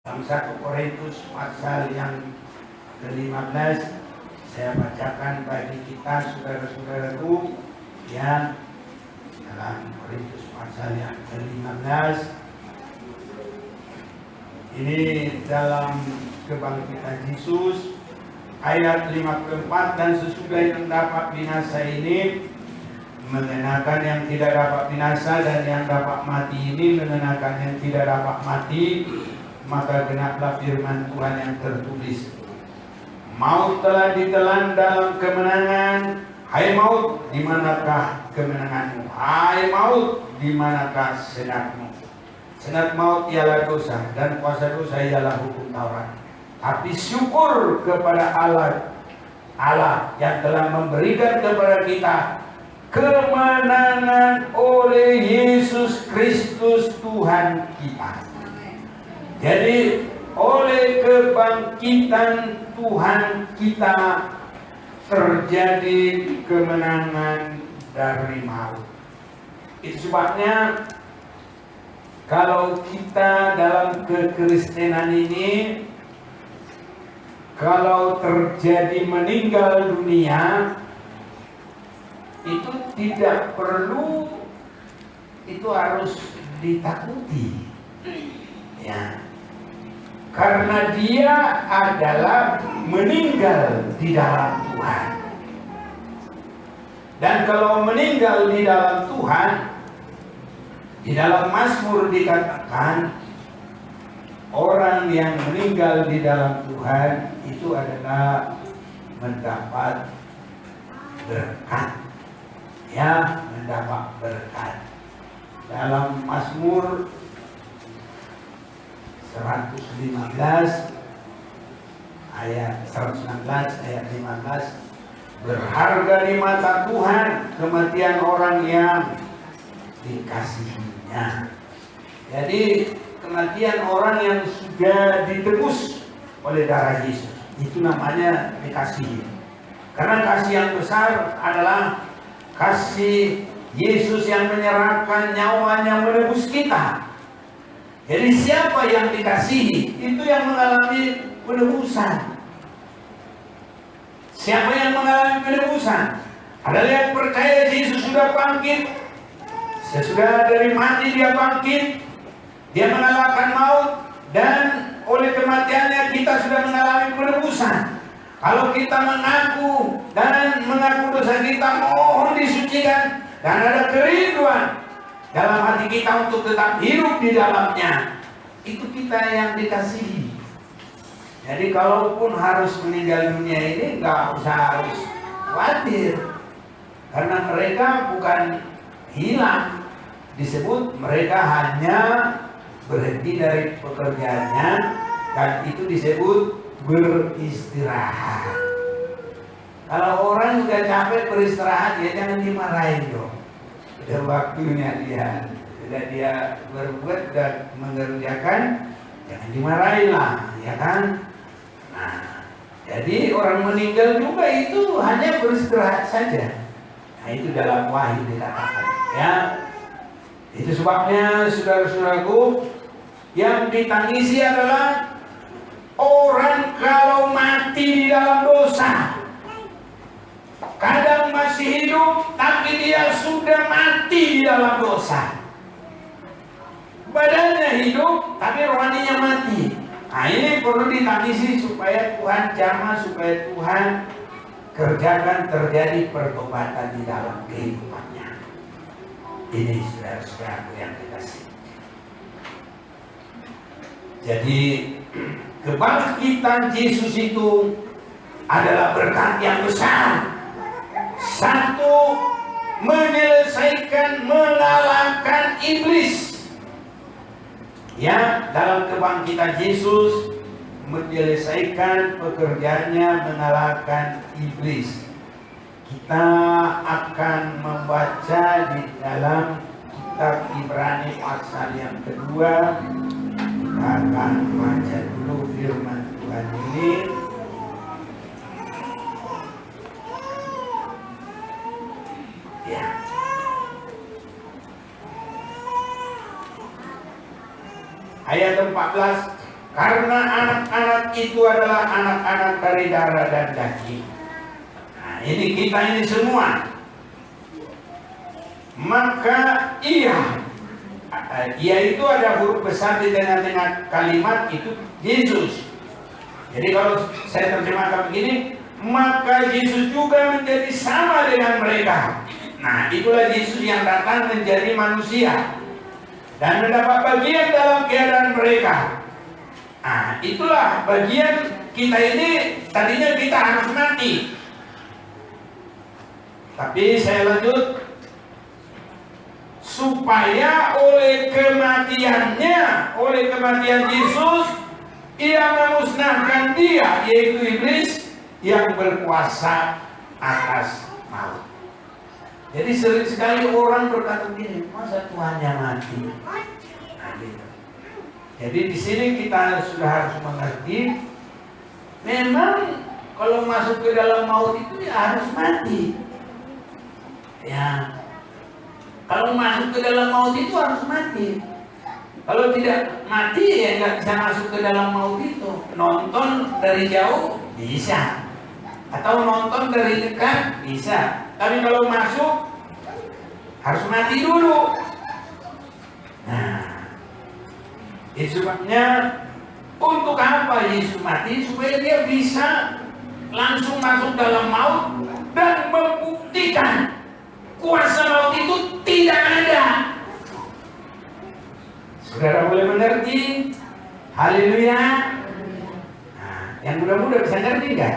Dalam 1 Korintus pasal yang ke-15 saya bacakan bagi kita saudara-saudaraku yang dalam Korintus pasal yang ke-15 ini dalam kebangkitan Yesus ayat 54, dan sesudah yang dapat binasa ini mengenakan yang tidak dapat binasa, dan yang dapat mati ini mengenakan yang tidak dapat mati. Maka genaplah firman Tuhan yang tertulis, maut telah ditelan dalam kemenangan. Hai maut, di manakah kemenanganmu? Hai maut, di manakah senatmu? Senat maut ialah dosa, dan kuasa dosa ialah hukum Taurat. Tapi syukur kepada Allah yang telah memberikan kepada kita kemenangan oleh Yesus Kristus Tuhan kita. Jadi oleh kebangkitan Tuhan kita terjadi kemenangan dari maut. Itu sebabnya kalau kita dalam kekristenan ini, kalau terjadi meninggal dunia, itu tidak perlu, itu harus ditakuti, ya. Karena dia adalah meninggal di dalam Tuhan. Dan kalau meninggal di dalam Tuhan, di dalam Mazmur dikatakan orang yang meninggal di dalam Tuhan itu adalah mendapat berkat, ya, mendapat berkat. Dalam Mazmur 115 ayat 116 ayat 15, berharga di mata Tuhan kematian orang yang dikasihinya. Jadi kematian orang yang sudah ditebus oleh darah Yesus, itu namanya dikasihi. Karena kasih yang besar adalah kasih Yesus yang menyerahkan nyawanya menebus kita. Jadi siapa yang dikasihi, itu yang mengalami penebusan. Siapa yang mengalami penebusan? Adalah yang percaya Yesus sudah bangkit. Sesudah dari mati dia bangkit. Dia mengalahkan maut. Dan oleh kematiannya kita sudah mengalami penebusan. Kalau kita mengaku dosa kita, mohon disucikan. Dan ada kerinduan dalam hati kita untuk tetap hidup di dalamnya, itu kita yang dikasihi. Jadi kalaupun harus meninggal dunia ini, nggak usah harus khawatir, karena mereka bukan hilang, disebut mereka hanya berhenti dari pekerjaannya, dan itu disebut beristirahat. Kalau orang sudah capek beristirahat, ya jangan dimarahin dong. Sudah waktunya sudah dia berbuat dan mengerjakan, jangan dimarahin lah, ya kan? Nah, jadi orang meninggal juga itu hanya beristirahat saja. Nah, itu dalam Wahyu dikatakan, ya. Itu sebabnya saudara-saudaraku, yang ditangisi adalah orang kalau mati di dalam dosa. Kadang masih hidup, tapi dia sudah mati di dalam dosa. Badannya hidup, tapi rohaninya mati. Nah, ini perlu ditangisi supaya Tuhan jamah, supaya Tuhan kerjakan terjadi pertobatan di dalam kehidupannya. Ini saudara-saudaraku yang dikasihi. Jadi kebangkitan Yesus itu adalah berkat yang besar. Satu, menyelesaikan, mengalahkan iblis. Ya, dalam kebangkitan Yesus menyelesaikan pekerjaannya, mengalahkan iblis. Kita akan membaca di dalam kitab Ibrani pasal yang kedua. Kita akan baca dulu firman Tuhan ini. Ya. Ayat 14, Karena anak-anak itu adalah anak-anak dari darah dan daging. Nah, ini kita ini semua. Maka ia itu ada huruf besar di tengah-tengah kalimat itu Yesus. Jadi kalau saya terjemahkan begini, maka Yesus juga menjadi sama dengan mereka. Nah, itulah Yesus yang datang menjadi manusia dan mendapat bagian dalam keadaan mereka. Nah, itulah bagian kita ini. Tadinya kita harus mati, tapi saya lanjut, supaya oleh kematian Yesus, ia memusnahkan dia, yaitu iblis yang berkuasa atas maut. Jadi sering sekali orang berkata begini, masa Tuhannya mati? Nah, gitu. Jadi di sini kita sudah harus mengerti, memang kalau masuk ke dalam maut itu ya harus mati. Ya, kalau masuk ke dalam maut itu harus mati. Kalau tidak mati ya nggak bisa masuk ke dalam maut itu. Nonton dari jauh bisa, atau nonton dari dekat bisa. Tapi kalau masuk harus mati dulu. Nah, itu sebabnya untuk apa Yesus mati? Supaya dia bisa langsung masuk dalam maut dan membuktikan kuasa maut itu tidak ada. Saudara boleh mengerti? Haleluya. Nah, yang muda-muda bisa ngerti nggak?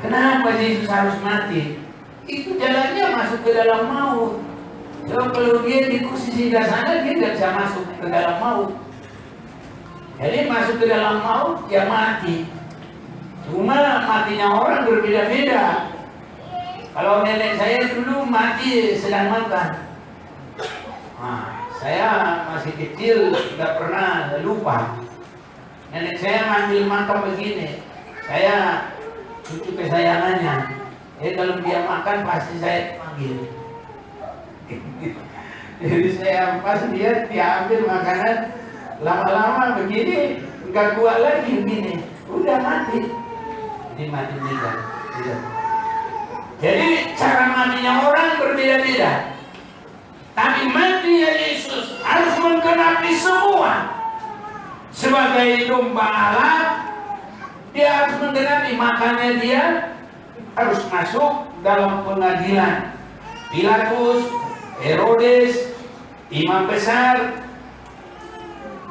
Kenapa Yesus harus mati? Itu jalannya masuk ke dalam maut. So, kalau dia di kursi singgah sana, dia tidak bisa masuk ke dalam maut. Jadi masuk ke dalam maut, ya mati. Cuma matinya orang berbeda-beda. Kalau nenek saya dulu mati sedang makan. Nah, saya masih kecil, tidak pernah lupa. Nenek saya ngambil makan begini. Saya cucu kesayangannya. Kalau dia makan pasti saya panggil. Jadi saya pas dia ambil makanan, lama-lama begini, nggak kuat lagi begini, udah mati. Ini mati meninggal. Jadi cara matinya orang berbeda-beda. Tapi matinya Yesus harus menggenapi semua. Sebagai domba Allah, dia harus menggenapi, makanya dia harus masuk dalam pengadilan. Pilatus, Herodes, imam besar,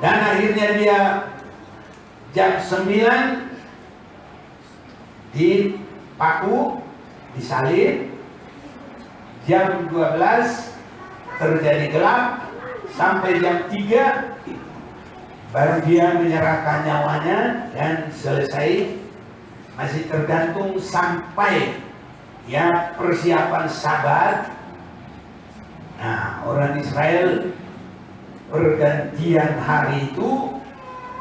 dan akhirnya dia jam 9 dipaku, disalib. Jam 12 terjadi gelap, sampai jam 3 baru dia menyerahkan nyawanya dan selesai. Masih tergantung sampai ya persiapan Sabat. Nah, orang Israel pergantian hari itu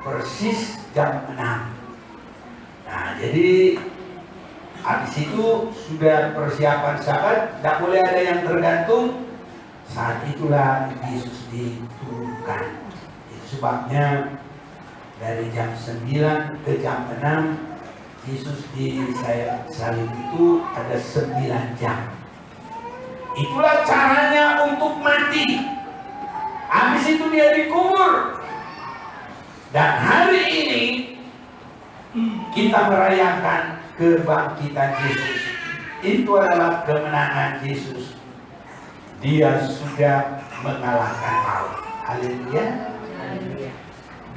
persis jam 6. Nah, jadi habis itu sudah persiapan Sabat, tidak boleh ada yang tergantung. Saat itulah Yesus diturunkan. Itu sebabnya dari jam 9 ke jam 6 Yesus disalib itu ada 9 jam. Itulah caranya untuk mati. Habis itu dia dikubur. Dan hari ini kita merayakan kebangkitan Yesus. Itu adalah kemenangan Yesus. Dia sudah mengalahkan maut. Haleluya.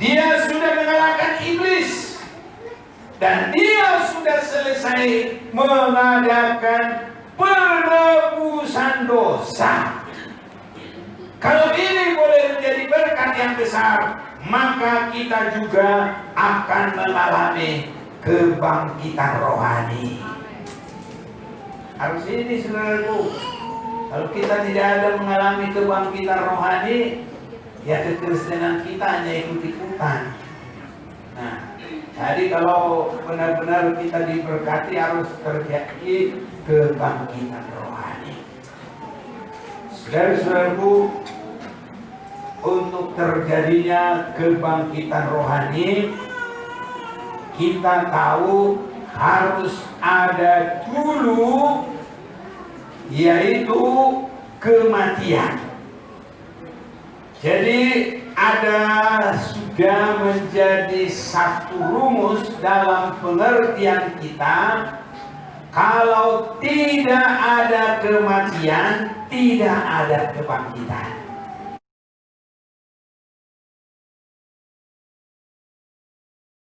Dia sudah mengalahkan iblis. Dan dia sudah selesai mengadakan penebusan dosa. Kalau ini boleh menjadi berkat yang besar, maka kita juga akan mengalami kebangkitan rohani. Harus ini saudaraku. Kalau kita tidak ada mengalami kebangkitan rohani, ya kekristenan kita hanya ikut-ikutan. Nah, jadi kalau benar-benar kita diberkati harus terjadi kebangkitan rohani. Saudara-saudaraku, untuk terjadinya kebangkitan rohani, kita tahu harus ada dulu, yaitu kematian. Jadi sudah menjadi satu rumus dalam pengertian kita, kalau tidak ada kematian, tidak ada kebangkitan.